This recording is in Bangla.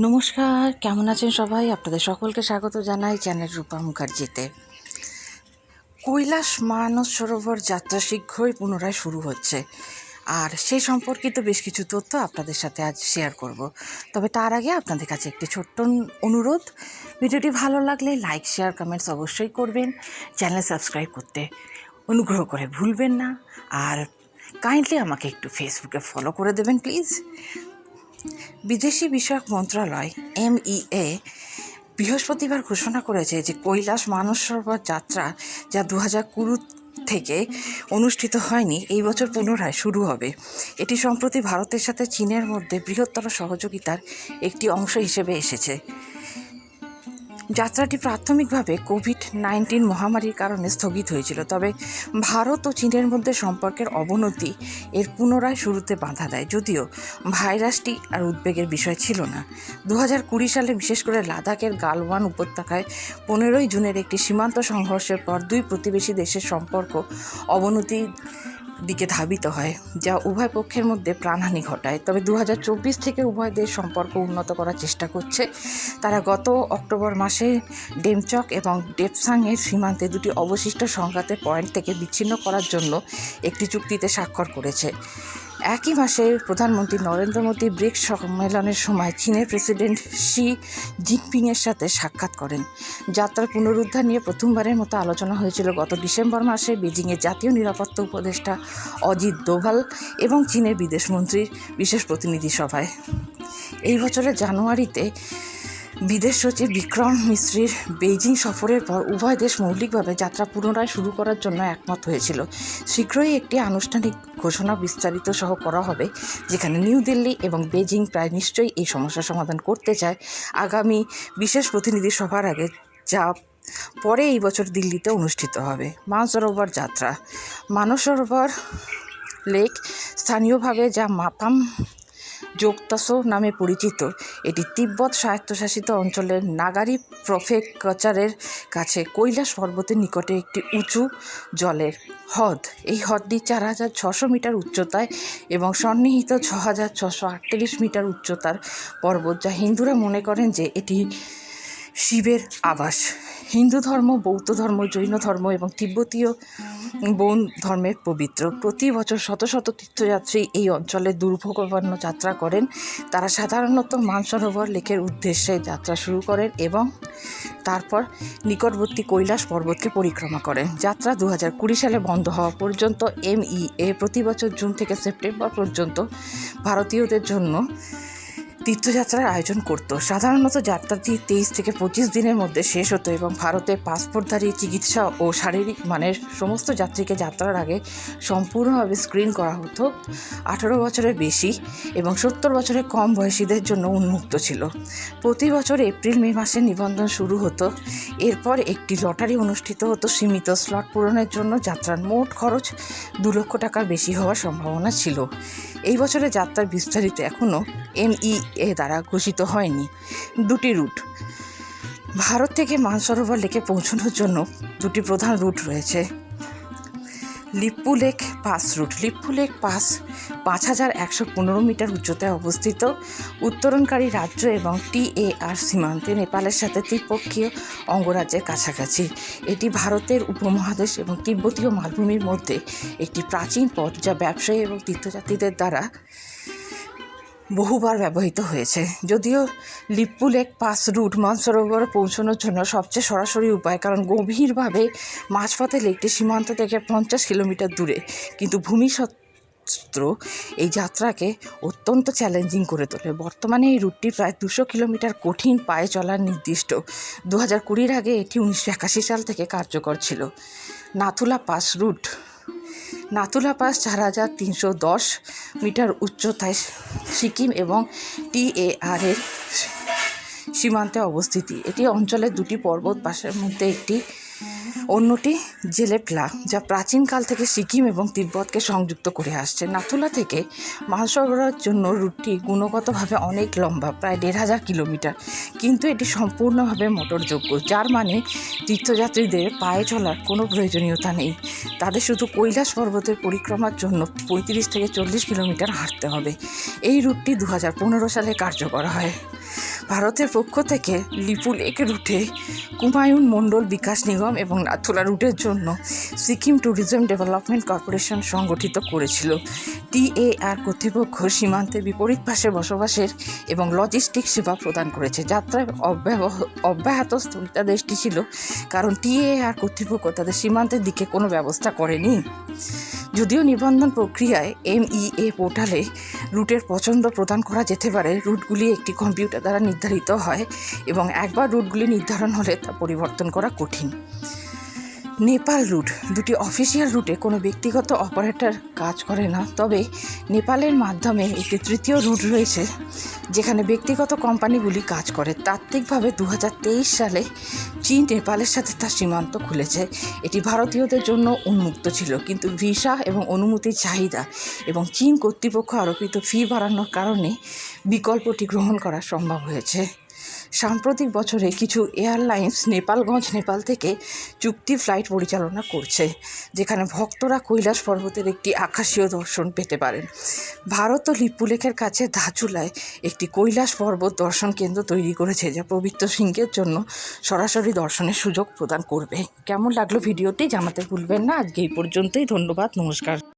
নমস্কার, কেমন আছেন সবাই? আপনাদের সকলকে স্বাগত জানাই চ্যানেল রূপা মুখার্জিতে। কৈলাস মানস সরোবর যাত্রা শীঘ্রই পুনরায় শুরু হচ্ছে, আর সেই সম্পর্কিত বেশ কিছু তথ্য আপনাদের সাথে আজ শেয়ার করব। তবে তার আগে আপনাদের কাছে একটি ছোট্ট অনুরোধ, ভিডিওটি ভালো লাগলে লাইক, শেয়ার, কমেন্টস অবশ্যই করবেন। চ্যানেল সাবস্ক্রাইব করতে অনুগ্রহ করে ভুলবেন না, আর কাইন্ডলি আমাকে একটু ফেসবুকে ফলো করে দেবেন প্লিজ। বিদেশি বিষয়ক মন্ত্রণালয় MEA বৃহস্পতিবার ঘোষণা করেছে যে কৈলাস মানস সরোবর যাত্রা, যা 2020 থেকে অনুষ্ঠিত হয়নি, এই বছর পুনরায় শুরু হবে। এটি সম্প্রতি ভারতের সাথে চীনের মধ্যে বৃহত্তর সহযোগিতার একটি অংশ হিসেবে এসেছে। যাত্রাটি প্রাথমিকভাবে কোভিড-19 মহামারীর কারণে স্থগিত হয়েছিল, তবে ভারত ও চীনের মধ্যে সম্পর্কের অবনতি এর পুনরায় শুরুতে বাধা দেয়, যদিও ভাইরাসটি আর উদ্বেগের বিষয় ছিল না। 2020 সালে বিশেষ করে লাদাখের গালওয়ান উপত্যকায় 15ই জুনের একটি সীমান্ত সংঘর্ষের পর দুই প্রতিবেশী দেশের সম্পর্ক অবনতির দিকে ধাবিত হয়, যা উভয় পক্ষের মধ্যে প্রাণহানি ঘটায়। তবে 2024 থেকে উভয় দেশ সম্পর্ক উন্নত করার চেষ্টা করছে। তারা গত অক্টোবর মাসে ডেমচক এবং ডেপসাংয়ের সীমান্তে দুটি অবশিষ্ট সংঘাতের পয়েন্ট থেকে বিচ্ছিন্ন করার জন্য একটি চুক্তিতে স্বাক্ষর করেছে। একই মাসে প্রধানমন্ত্রী নরেন্দ্র মোদী ব্রিক্স সম্মেলনের সময় চীনের প্রেসিডেন্ট শি জিনপিংয়ের সাথে সাক্ষাৎ করেন। যাত্রার পুনরুদ্ধার নিয়ে প্রথমবারের মতো আলোচনা হয়েছিল গত ডিসেম্বর মাসে বেজিংয়ে জাতীয় নিরাপত্তা উপদেষ্টা অজিত দোভাল এবং চীনের বিদেশমন্ত্রীর বিশেষ প্রতিনিধি সভায়। এই বছরের জানুয়ারিতে বিদেশ সচিব বিক্রম মিশ্রির বেইজিং সফরের পর উভয় দেশ মৌলিকভাবে যাত্রা পুনরায় শুরু করার জন্য একমত হয়েছিল। শীঘ্রই একটি আনুষ্ঠানিক ঘোষণা বিস্তারিত সহ করা হবে, যেখানে নিউ দিল্লি এবং বেইজিং প্রায় নিশ্চয়ই এই সমস্যার সমাধান করতে চায় আগামী বিশেষ প্রতিনিধি সভার আগে, যা পরে এই বছর দিল্লিতে অনুষ্ঠিত হবে। মানসরোবর যাত্রা। মানসরোবর লেক, স্থানীয়ভাবে যা মাপাম যোগতাসো নামে পরিচিত, এটি তিব্বত স্বায়ত্তশাসিত অঞ্চলের নাগারি প্রেফেকচারের কাছে কৈলাস পর্বতের নিকটে একটি উঁচু জলের হ্রদ। এই হ্রদটি 4600 মিটার উচ্চতায় এবং সন্নিহিত 6638 মিটার উচ্চতার পর্বত, যা হিন্দুরা মনে করেন যে এটি শিবের আবাস। হিন্দু ধর্ম, বৌদ্ধ ধর্ম, জৈন ধর্ম এবং তিব্বতীয় বৌদ্ধ ধর্মের পবিত্র। প্রতি বছর শত শত তীর্থযাত্রী এই অঞ্চলে দুর্ভোগপূর্ণ যাত্রা করেন। তারা সাধারণত মানসরোবর লেকের উদ্দেশ্যে যাত্রা শুরু করেন এবং তারপর নিকটবর্তী কৈলাস পর্বতকে পরিক্রমা করেন। যাত্রা 2020 সালে বন্ধ হওয়া পর্যন্ত MEA প্রতি বছর জুন থেকে সেপ্টেম্বর পর্যন্ত ভারতীয়দের জন্য তীর্থযাত্রার আয়োজন করত। সাধারণত যাত্রাটি 23 থেকে 25 দিনের মধ্যে শেষ হতো এবং ভারতে পাসপোর্টধারী, চিকিৎসা ও শারীরিক মানের সমস্ত যাত্রীকে যাত্রার আগে সম্পূর্ণভাবে স্ক্রিন করা হতো। 18 বছরের বেশি এবং 70 বছরের কম বয়সীদের জন্য উন্মুক্ত ছিল। প্রতি বছর এপ্রিল-মে মাসে নিবন্ধন শুরু হতো। এরপর একটি লটারি অনুষ্ঠিত হতো। সীমিত স্লট পূরণের জন্য যাত্রার মোট খরচ 2 লক্ষ টাকার বেশি হওয়ার সম্ভাবনা ছিল। এই বছরের যাত্রার বিস্তারিত এখনও MEA দ্বারা ঘোষিত হয়নি। দুটি রুট। ভারত থেকে মানসরোবর লেকে পৌঁছানোর জন্য দুটি প্রধান রুট রয়েছে। Lipulekh pass route. Lipulekh pass 5115 metre উচ্চতায় অবস্থিত। উত্তরণকারী রাজ্য এবং TAR সীমান্তে নেপালের সাথে ত্রিপক্ষীয় অঙ্গরাজ্যের কাছাকাছি। এটি ভারতের উপমহাদেশ এবং তিব্বতীয় মালভূমির মধ্যে একটি প্রাচীন পথ, যা ব্যবসায়ী এবং তীর্থযাত্রীদের দ্বারা বহুবার ব্যবহৃত হয়েছে। যদিও লিপ্পু লেক পাস রুট মানসরোবরে পৌঁছানোর জন্য সবচেয়ে সরাসরি উপায়, কারণ গভীরভাবে মাঝপথে লেকটি সীমান্ত থেকে 50 কিলোমিটার দূরে, কিন্তু ভূমিশস্ত্র এই যাত্রাকে অত্যন্ত চ্যালেঞ্জিং করে তোলে। বর্তমানে এই রুটটি প্রায় 200 কিলোমিটার কঠিন পায়ে চলার নির্দিষ্ট। 2020 আগে এটি 1981 সাল থেকে কার্যকর ছিল। Nathula pass route. Nathula pass 4310 metre উচ্চতায় সিকিম এবং TAR এর সীমান্তে অবস্থিত। এটি অঞ্চলের দুটি পর্বত পাশের মধ্যে একটি অন্যটি জেলেপলা, যা প্রাচীনকাল থেকে সিকিম এবং তিব্বতকে সংযুক্ত করে আসছে। নাথুলা থেকে মাল সরবরাহের জন্য রুটটি গুণগতভাবে অনেক লম্বা, প্রায় ১,৫০০ কিলোমিটার, কিন্তু এটি সম্পূর্ণভাবে মোটরযোগ্য, যার মানে তীর্থযাত্রীদের পায়ে চলার কোনো প্রয়োজনীয়তা নেই। তাদের শুধু কৈলাস পর্বতের পরিক্রমার জন্য ৩৫ থেকে ৪০ কিলোমিটার হাঁটতে হবে। এই রুটটি ২০১৫ সালে কার্যকর হয়। ভারতের পক্ষ থেকে লিপুলেক রুটে কুমায়ুন মণ্ডল বিকাশ নিগম এবং নাথুলা রুটের জন্য সিকিম ট্যুরিজম ডেভেলপমেন্ট কর্পোরেশন সংগঠিত করেছিল। TAR কর্তৃপক্ষ সীমান্তের বিপরীত পাশে বসবাসের এবং লজিস্টিক সেবা প্রদান করেছে। যাত্রায় অব্যাহত স্থগিতাদেশটি ছিল কারণ TAR কর্তৃপক্ষ তাদের সীমান্তের দিকে কোনো ব্যবস্থা করেনি। যদিও নিবন্ধন প্রক্রিয়ায় MEA পোর্টালে রুটের পছন্দ প্রদান করা যেতে পারে, রুটগুলি একটি কম্পিউটার দ্বারা নির্ধারিত হয় এবং একবার রুটগুলি নির্ধারণ হলে তা পরিবর্তন করা কঠিন। নেপাল রুট, দুটি অফিসিয়াল রুটে কোনো ব্যক্তিগত অপারেটর কাজ করে না, তবে নেপালের মাধ্যমে একটি তৃতীয় রুট রয়েছে যেখানে ব্যক্তিগত কোম্পানিগুলি কাজ করে। তাত্ত্বিকভাবে ২০২৩ সালে চীন নেপালের সাথে তার সীমান্ত খুলেছে। এটি ভারতীয়দের জন্য উন্মুক্ত ছিল, কিন্তু ভিসা এবং অনুমতির চাহিদা এবং চীন কর্তৃপক্ষ আরোপিত ফি বাড়ানোর কারণে বিকল্পটি গ্রহণ করা সম্ভব হয়েছে। সাম্প্রতিক বছরে কিছু এয়ারলাইন্স নেপালগঞ্জ, নেপাল থেকে চুক্তি ফ্লাইট পরিচালনা করছে, যেখানে ভক্তরা কৈলাস পর্বতের একটি আকাশীয় দর্শন পেতে পারেন। ভারত ও লিপুলেখের কাছে ধাচুলায় একটি কৈলাস পর্বত দর্শন কেন্দ্র তৈরি করেছে, যা পবিত্র সিংহের জন্য সরাসরি দর্শনের সুযোগ প্রদান করবে। কেমন লাগলো ভিডিওটি জানাতে ভুলবেন না। আজকে এই পর্যন্তই। ধন্যবাদ, নমস্কার।